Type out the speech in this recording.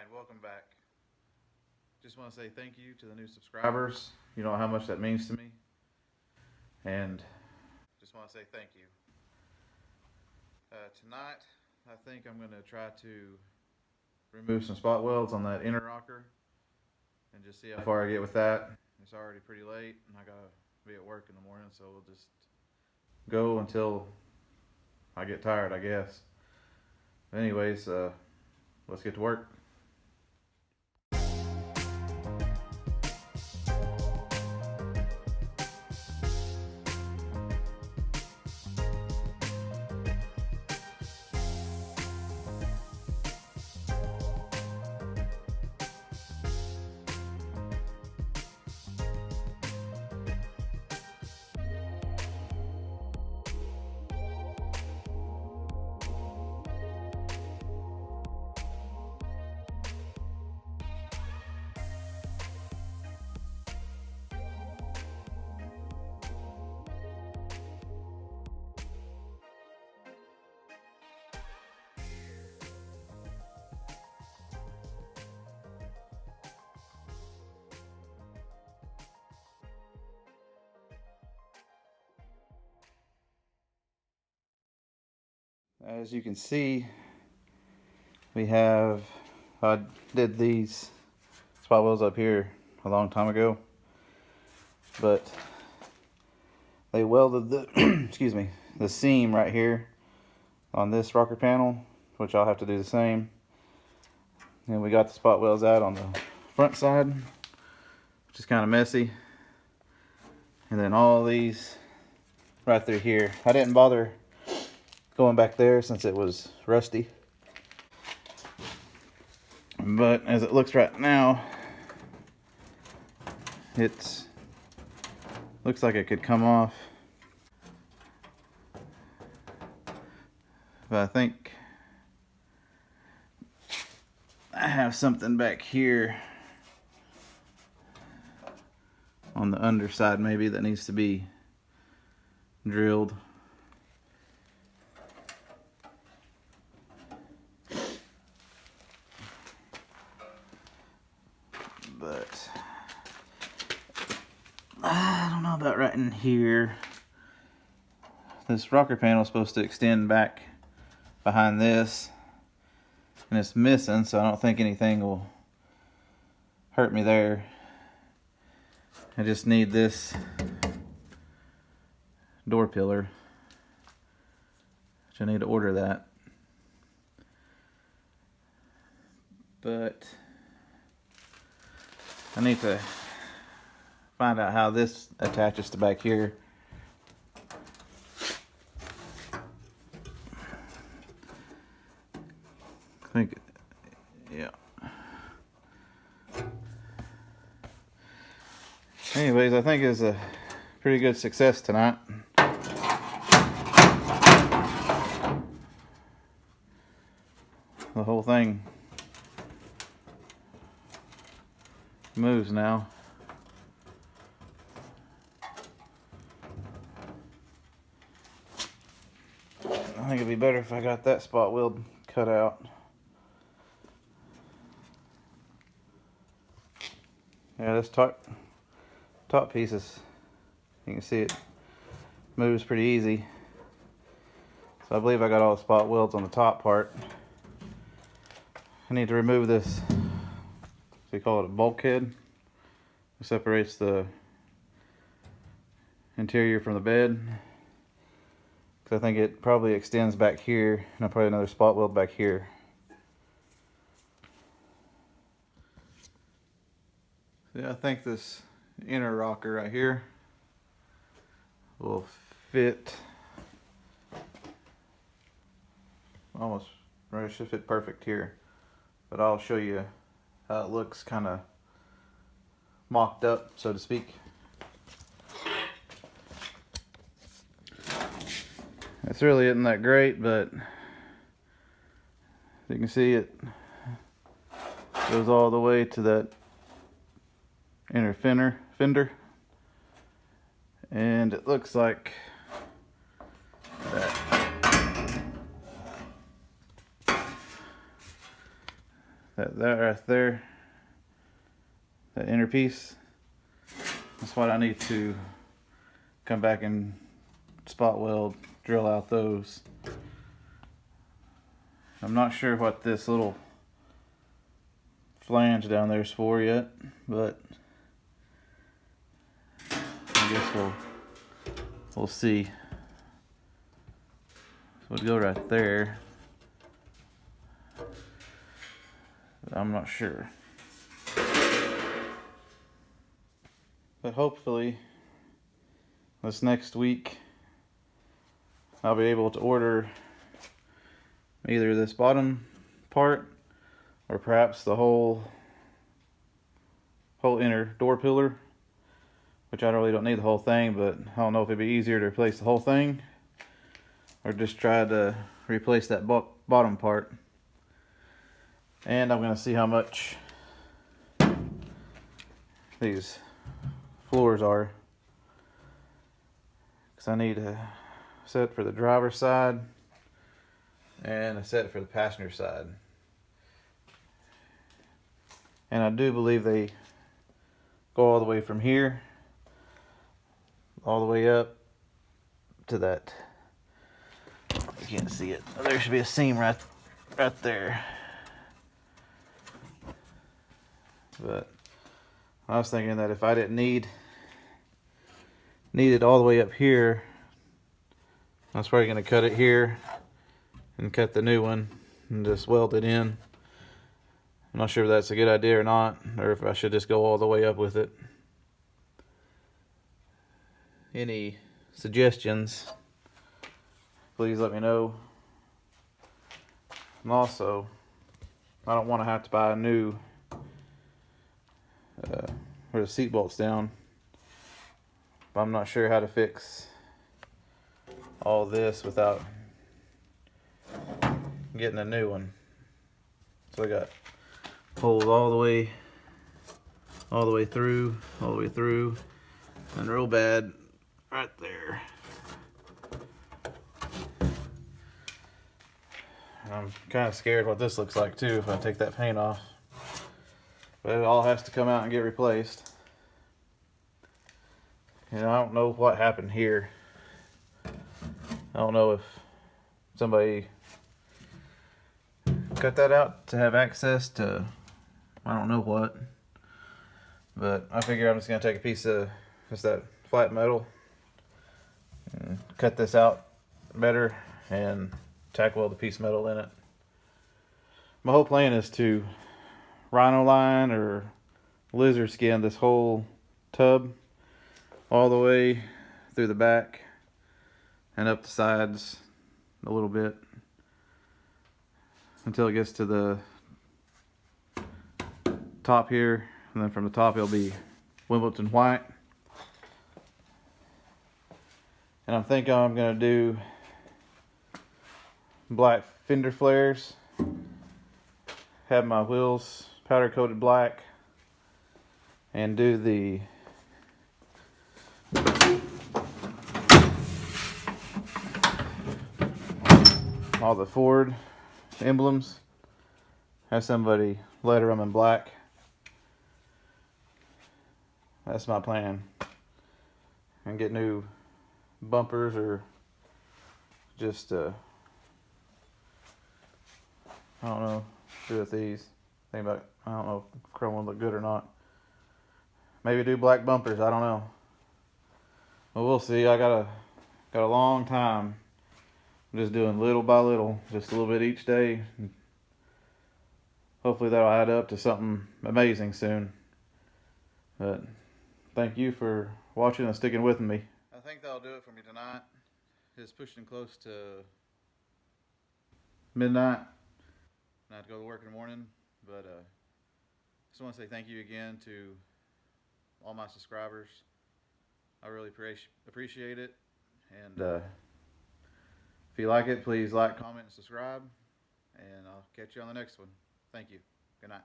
Alright, welcome back. Just want to say thank you to the new subscribers. You know how much that means to me. And just want to say thank you. Tonight, I think I'm going to try to remove some spot welds on that inner rocker and just see how far I get with that. It's already pretty late and I gotta be at work in the morning, so we'll just go until I get tired, I guess. Anyways, let's get to work. As you can see, I did these spot welds up here a long time ago, but they welded the excuse me, the seam right here on this rocker panel, which I'll have to do the same. And we got the spot welds out on the front side, which is kind of messy. And then all these right through here. I didn't bother going back there since it was rusty, but as it looks right now, it looks like it could come off, but I think I have something back here on the underside maybe that needs to be drilled. But I don't know about right in here. This rocker panel is supposed to extend back behind this, and it's missing, so I don't think anything will hurt me there. I just need this door pillar, which I need to order that. But I need to find out how this attaches to back here. I think, yeah. Anyways, I think it's a pretty good success tonight. The whole thing moves now. I think it'd be better if I got that spot weld cut out. Yeah, this top piece is, you can see it moves pretty easy. So I believe I got all the spot welds on the top part. I need to remove this, they call it a bulkhead. It separates the interior from the bed. I think it probably extends back here, and I'll probably another spot weld back here. Yeah, I think this inner rocker right here will fit almost, right, it should fit perfect here. But I'll show you how it looks kind of mocked up, so to speak. This really isn't that great, but you can see it goes all the way to that inner fender, and it looks like that. that right there, that inner piece. That's what I need to come back and spot weld, drill out those. I'm not sure what this little flange down there is for yet, but I guess we'll see. So it'll go right there. I'm not sure. But hopefully this next week I'll be able to order either this bottom part or perhaps the whole inner door pillar, which I really don't need the whole thing, but I don't know if it'd be easier to replace the whole thing or just try to replace that bottom part. And I'm going to see how much these floors are, because I need a set for the driver's side and a set for the passenger side. And I do believe they go all the way from here all the way up to that. I can't see it. There should be a seam right there. But I was thinking that if I didn't need it all the way up here, I was probably going to cut it here and cut the new one and just weld it in. I'm not sure if that's a good idea or not, or if I should just go all the way up with it. Any suggestions, please let me know. And also, I don't want to have to buy a new where the seat bolt's down, but I'm not sure how to fix all this without getting a new one. So I got holes all the way through, and real bad right there. I'm kind of scared what this looks like too if I take that paint off. But it all has to come out and get replaced. And I don't know what happened here. I don't know if somebody cut that out to have access to I don't know what. But I figure I'm just going to take a piece of just that flat metal and cut this out better and tack weld the piece of metal in it. My whole plan is to rhino line or lizard skin this whole tub all the way through the back and up the sides a little bit until it gets to the top here, and then from the top it'll be Wimbledon white. And I'm thinking I'm going to do black fender flares, have my wheels powder coated black, and do all the Ford emblems, have somebody letter them in black. That's my plan. And get new bumpers or just I don't know, do with these. Think about, I don't know if chrome will look good or not. Maybe do black bumpers, I don't know. Well, we'll see. I got a long time. I'm just doing little by little, just a little bit each day. Hopefully that'll add up to something amazing soon. But thank you for watching and sticking with me. I think that'll do it for me tonight. It's pushing close to midnight. I have to go to work in the morning, but just want to say thank you again to all my subscribers. I really appreciate it. And if you like it, please like, comment, and subscribe. And I'll catch you on the next one. Thank you. Good night.